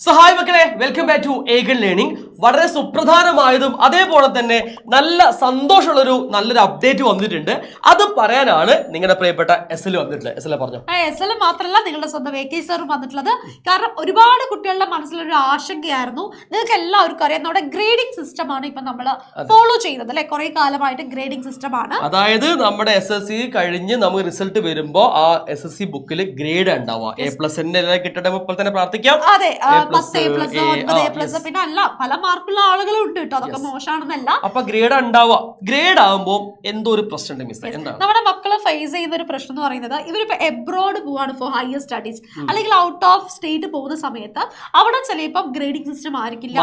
സഹായ മക്കളെ, welcome back to ഏഗൻ ലേണിംഗ്. വളരെ സുപ്രധാനമായതും അതേപോലെ തന്നെ നല്ല സന്തോഷമുള്ളൊരു നല്ലൊരു അപ്ഡേറ്റ് വന്നിട്ടുണ്ട്. അത് പറയാനാണ് നിങ്ങളുടെ പ്രിയപ്പെട്ട SL വന്നിട്ടുള്ളത്. SL പറഞ്ഞു. SL മാത്രമല്ല, നിങ്ങളുടെ സ്വന്തം AK സാറും വന്നിട്ടുള്ളത്. കാരണം ഒരുപാട് കുട്ടികളുടെ മനസ്സിലൊരു ആശങ്കയായിരുന്നു. നിങ്ങൾക്ക് എല്ലാവർക്കും അറിയാം, നമ്മുടെ ഗ്രേഡിംഗ് സിസ്റ്റം ആണ് ഇപ്പൊ നമ്മൾ ഫോളോ ചെയ്യുന്നത് അല്ലെ. കുറെ കാലമായിട്ട് ഗ്രേഡിംഗ് സിസ്റ്റം ആണ്. അതായത് നമ്മുടെ SSC കഴിഞ്ഞ് നമുക്ക് റിസൾട്ട് വരുമ്പോ ആ SSC ബുക്കിൽ ഗ്രേഡ് ഉണ്ടാവുക. A+ കിട്ടട്ടെ ഇപ്പോൾ തന്നെ പ്രാർത്ഥിക്കാം. അതെ, 10 A+, 9 A+, പിന്നെ അല്ല പല മാർക്കുള്ള ആളുകളും ഉണ്ട് കേട്ടോ. അതൊക്കെ മോശമാണെന്നല്ല. അപ്പൊ ഗ്രേഡ് ഉണ്ടാവുക. ഗ്രേഡ് ആകുമ്പോൾ എന്തോ ഒരു പ്രശ്നം മിസ്. എന്താണ് നമ്മുടെ മക്കളെ ഫേസ് ചെയ്യുന്ന ഒരു പ്രശ്നം എന്ന് പറയുന്നത്, ഇവരിപ്പോ എബ്രോഡ് പോവാണ് ഫോർ ഹയർ സ്റ്റഡീസ് അല്ലെങ്കിൽ ഔട്ട് ഓഫ് സ്റ്റേറ്റ് പോകുന്ന സമയത്ത് അവിടെ ചിലപ്പം ഗ്രേഡിംഗ് സിസ്റ്റം ആയിരിക്കില്ല,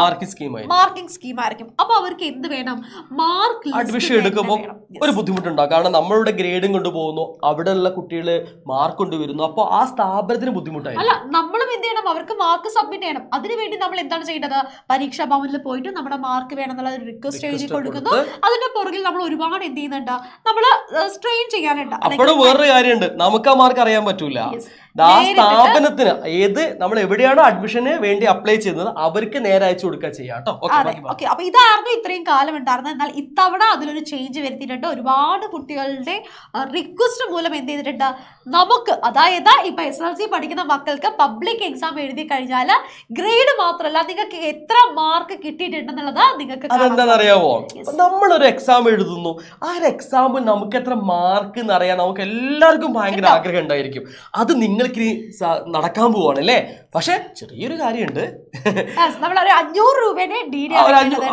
മാർക്കിംഗ് സ്കീം ആയിരിക്കും. അപ്പൊ അവർക്ക് എന്ത് വേണം? മാർക്ക് അഡ്മിഷൻ എടുക്കുമ്പോൾ ഒരു ബുദ്ധിമുട്ടുണ്ടാകും. കാരണം നമ്മളുടെ ഗ്രേഡും കൊണ്ടുപോകുന്നു, അവിടെയുള്ള കുട്ടികള് മാർക്ക് കൊണ്ടുവരുന്നു. അപ്പൊ ആ സ്ഥാപനത്തിന് ബുദ്ധിമുട്ടായി. അല്ല, നമ്മളും എന്ത് ചെയ്യണം? അവർക്ക് മാർക്ക് സബ്മിറ്റ് ചെയ്യണം. അതിനുവേണ്ടി നമ്മൾ എന്താണ് ചെയ്യേണ്ടത്? പരീക്ഷാ ഭവനിൽ പോയിട്ട് നമ്മുടെ മാർക്ക് വേണം എന്നുള്ള റിക്വസ്റ്റ് എഴുതി കൊടുക്കുന്നു. അതിന്റെ പുറകിൽ നമ്മൾ ഒരുപാട് എന്ത് ചെയ്യുന്നുണ്ട്? നമ്മള് സ്ട്രെയിൻ ചെയ്യാനുണ്ട്. അപ്പോഴും വേറൊരു കാര്യമുണ്ട്, നമുക്ക് ആ മാർക്ക് അറിയാൻ പറ്റൂല. ആ സ്ഥാപനത്തിന് നമ്മൾ എവിടെയാണോ അഡ്മിഷന് വേണ്ടി അപ്ലൈ ചെയ്യുന്നത് അവർക്ക് നേരെ അയച്ചു കൊടുക്കുക ചെയ്യാം. അപ്പൊ ഇതായിരുന്നു ഇത്രയും കാലം ഉണ്ടായിരുന്നത്. എന്നാൽ ഇത്തവണ അതിലൊരു ചേഞ്ച് വരുത്തിയിട്ടുണ്ട്. ഒരുപാട് കുട്ടികളുടെ റിക്വസ്റ്റ് മൂലം എന്ത് ചെയ്തിട്ടുണ്ട്? നമുക്ക്, അതായത് ഇപ്പൊ SLC പഠിക്കുന്ന മക്കൾക്ക് പബ്ലിക് എക്സാം എഴുതി കഴിഞ്ഞാൽ ഗ്രേഡ് മാത്രമല്ല, നിങ്ങൾക്ക് എത്ര മാർക്ക് കിട്ടിയിട്ടുണ്ടെന്നുള്ളത് നിങ്ങൾക്ക് അതെന്താണെന്നറിയാവോ? നമ്മളൊരു എക്സാം എഴുതുന്നു, ആ ഒരു എക്സാമിൽ നമുക്ക് എത്ര മാർക്ക് എന്നറിയാൻ നമുക്ക് എല്ലാവർക്കും ഭയങ്കര ആഗ്രഹം ഉണ്ടായിരിക്കും. അത് നിങ്ങൾക്ക് നടക്കാൻ പോവാണ് അല്ലേ? പക്ഷെ ചെറിയൊരു കാര്യമുണ്ട്, നമ്മളൊരു 500 രൂപേനെ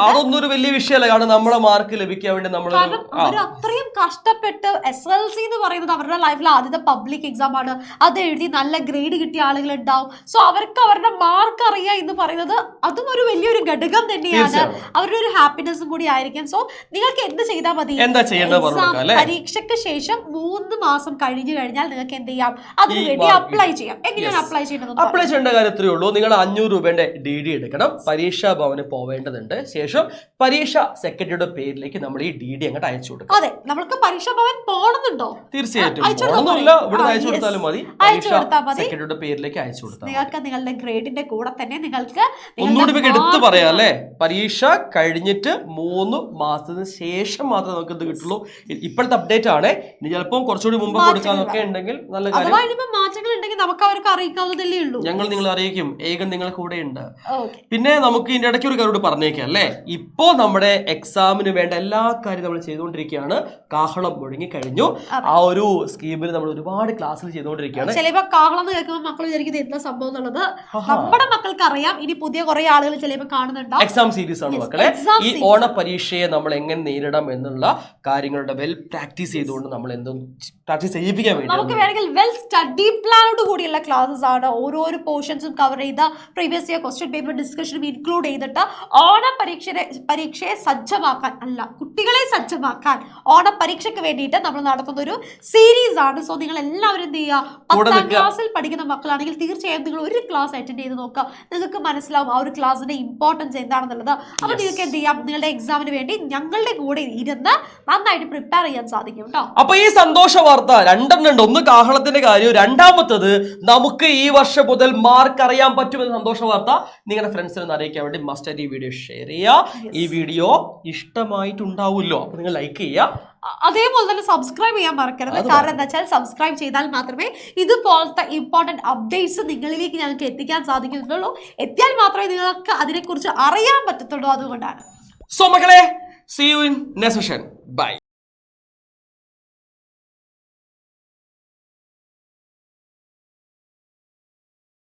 അതൊന്നും ഒരു വലിയ വിഷയമല്ല. കാരണം നമ്മുടെ മാർക്ക് ലഭിക്കാൻ വേണ്ടി നമ്മൾ അത്രയും കഷ്ടപ്പെട്ട് SLC എന്ന് പറയുന്നത് അവരുടെ ലൈഫിൽ ആദ്യത്തെ പബ്ലിക് എക്സാം ആണ്. അത് എഴുതി നല്ല ഗ്രേഡ് കിട്ടിയ ആളുകൾ ഉണ്ടാവും. സോ അവർക്ക് അവരുടെ മാർക്ക് അറിയാം എന്ന് പറയുന്നത് അതും ഒരു വലിയൊരു ഘടകം തന്നെയാണ്. അവരുടെ ഒരു ഹാപ്പിനെസ്സും കൂടി ആയിരിക്കും. സോ നിങ്ങൾക്ക് എന്ത് ചെയ്താൽ മതി? പരീക്ഷയ്ക്ക് ശേഷം 3 മാസം കഴിഞ്ഞു കഴിഞ്ഞാൽ നിങ്ങൾക്ക് എന്ത് ചെയ്യാം? അതിനുവേണ്ടി അപ്ലൈ ചെയ്യാം. എങ്ങനെയാണ് അപ്ലൈ ചെയ്യുന്നത്? അപ്ലൈ ചെയ്യേണ്ട കാര്യത്രേ ഉള്ളൂ. നിങ്ങൾ 500 രൂപയുടെ DD എടുക്കണം, പരീക്ഷാ ഭവന് പോവേണ്ടതുണ്ട്. ശേഷം പരീക്ഷാ സെക്രട്ടറിയുടെ പേരിലേക്ക് നമ്മൾ ഈ DD അങ്ങോട്ട് അയച്ചു കൊടുക്കും. അതെ, നമുക്ക് പരീക്ഷാ ഭവൻ പോകണമെന്നുണ്ടോ? തീർച്ചയായിട്ടും പോകണമെന്നില്ല, ഇവിടെ അയച്ചു കൊടുത്താലും മതി. സെക്രട്ടറിയുടെ പേരിലേക്ക് അയച്ചു കൊടുത്താൽ നിങ്ങൾക്ക് നിങ്ങളുടെ ഗ്രേഡിന്റെ കൂടെ തന്നെ നിങ്ങൾക്ക് ഒന്നുകൂടി എടുത്തു പറയാം അല്ലെ, പരീക്ഷ കഴിഞ്ഞിട്ട് 3 മാസത്തിന് ശേഷം മാത്രമേ നമുക്ക് ഇത് കിട്ടുള്ളൂ. ഇപ്പോഴത്തെ അപ്ഡേറ്റ് ആണ്. ഇനി ചിലപ്പോൾ കുറച്ചുകൂടി മുമ്പ് കൊടുക്കാനൊക്കെ ഉണ്ടെങ്കിൽ നല്ല കാര്യം. മാറ്റങ്ങൾ ഉണ്ടെങ്കിൽ നമുക്ക് അവർക്ക് അറിയിക്കാവുന്നതല്ലേ ഉള്ളൂ. ഞങ്ങൾ നിങ്ങളെ അറിയിക്കും. ഏകൻ നിങ്ങളെ കൂടെ ഉണ്ട്. പിന്നെ നമുക്ക് ഇതിന്റെ ഇടയ്ക്ക് ഒരു കാര്യം പറഞ്ഞേക്കാം അല്ലെ. ഇപ്പോ നമ്മുടെ എക്സാമിന് വേണ്ട എല്ലാ കാര്യം നമ്മൾ ചെയ്തുകൊണ്ടിരിക്കുകയാണ്. കാഹളം മുഴങ്ങി കഴിഞ്ഞു. ആ ഒരു സ്കീമിൽ നമ്മൾ ഒരുപാട് ക്ലാസ്സിൽ ചെയ്തുകൊണ്ടിരിക്കുകയാണ്. ചിലപ്പോ കാഹളം എന്ന് കേൾക്കുമ്പോൾ മക്കൾ വിചാരിക്കുന്നത് എന്താ സംഭവം എന്നുള്ളത് നമ്മുടെ മക്കൾക്ക് അറിയാം. ഇനി പുതിയ കുറെ ആളുകൾ ചിലപ്പോൾ കാണുന്നുണ്ടാവും. എക്സാം സീരീസ് ആണ് മക്കളെ. ഈ ഓണ പരീക്ഷയെ നമ്മൾ എങ്ങനെ നേരിടാം എന്നുള്ള കാര്യങ്ങളുടെ വെൽ പ്രാക്ടീസ് ചെയ്തുകൊണ്ട് നമ്മൾ എന്തും പ്രാക്ടീസ് ചെയ്യിപ്പിക്കാൻ വേണ്ടി നമുക്ക് വേണമെങ്കിൽ വെൽ സ്റ്റഡി പ്ലാനോട് കൂടിയുള്ള ക്ലാസ്സസ് ആണ്. ഓരോരോ പോർഷൻസും കവർ ചെയ്ത പ്രീവിയസ് ഇയർ ക്വസ്റ്റ്യൻ പേപ്പർ ഡിസ്കഷനും ഇൻക്ലൂഡ് ചെയ്തിട്ട് ഓണ പരീക്ഷയെ സജ്ജമാക്കാൻ, അല്ല കുട്ടികളെ സജ്ജമാക്കാൻ ഓണ പരീക്ഷയ്ക്ക് വേണ്ടിയിട്ട് നമ്മൾ നടത്തുന്ന ഒരു സീരീസ് ആണ്. സോ നിങ്ങൾ എല്ലാവരും എന്ത് ചെയ്യുക? 10ാം ക്ലാസ്സിൽ പഠിക്കുന്ന മക്കളാണെങ്കിൽ തീർച്ചയായും നിങ്ങൾ ഒരു ക്ലാസ് അറ്റൻഡ് ചെയ്ത് നോക്കുക. നിങ്ങൾക്ക് മനസ്സിലാവും ആ ഒരു ക്ലാസ്സിന്റെ ഇമ്പോർട്ടൻസ് എന്താണെന്നുള്ളത്. അപ്പൊ നിങ്ങൾക്ക് എന്ത് ചെയ്യാം? നിങ്ങളുടെ എക്സാമിന് വേണ്ടി ഞങ്ങളുടെ കൂടെ ഇരുന്ന് നന്നായിട്ട് പ്രിപ്പയർ ചെയ്യാൻ സാധിക്കും കേട്ടോ. അപ്പൊ ഈ സന്തോഷ വാർത്ത രണ്ടെണ്ണം ഉണ്ട്. ഒന്ന് കാഹളത്തിന്റെ കാര്യം, രണ്ടാമത്തത് നമുക്ക് ഈ വർഷം മുതൽ മാർക്ക് അറിയാൻ പറ്റുമെന്ന സന്തോഷ വാർത്ത നിങ്ങളുടെ ഫ്രണ്ട്സിനെ അറിയിക്കാൻ വേണ്ടി മസ്റ്റ് ഈ വീഡിയോ ഷെയർ ചെയ്യുക. ഈ വീഡിയോ ഇഷ്ടമായിട്ടുണ്ടാവുമല്ലോ, അപ്പൊ നിങ്ങൾ ലൈക്ക് ചെയ്യുക. അതേപോലെ തന്നെ സബ്സ്ക്രൈബ് ചെയ്യാൻ മറക്കരുത്. കാരണം എന്താ വെച്ചാൽ സബ്സ്ക്രൈബ് ചെയ്താൽ മാത്രമേ ഇതുപോലത്തെ ഇമ്പോർട്ടന്റ് അപ്ഡേറ്റ്സ് നിങ്ങളിലേക്ക് ഞങ്ങൾക്ക് എത്തിക്കാൻ സാധിക്കുന്നുള്ളൂ. എത്തിയാൽ മാത്രമേ നിങ്ങൾക്ക് അതിനെക്കുറിച്ച് അറിയാൻ പറ്റത്തുള്ളൂ. അതുകൊണ്ടാണ്. സോ മക്കളെ, see you in next session. Bye.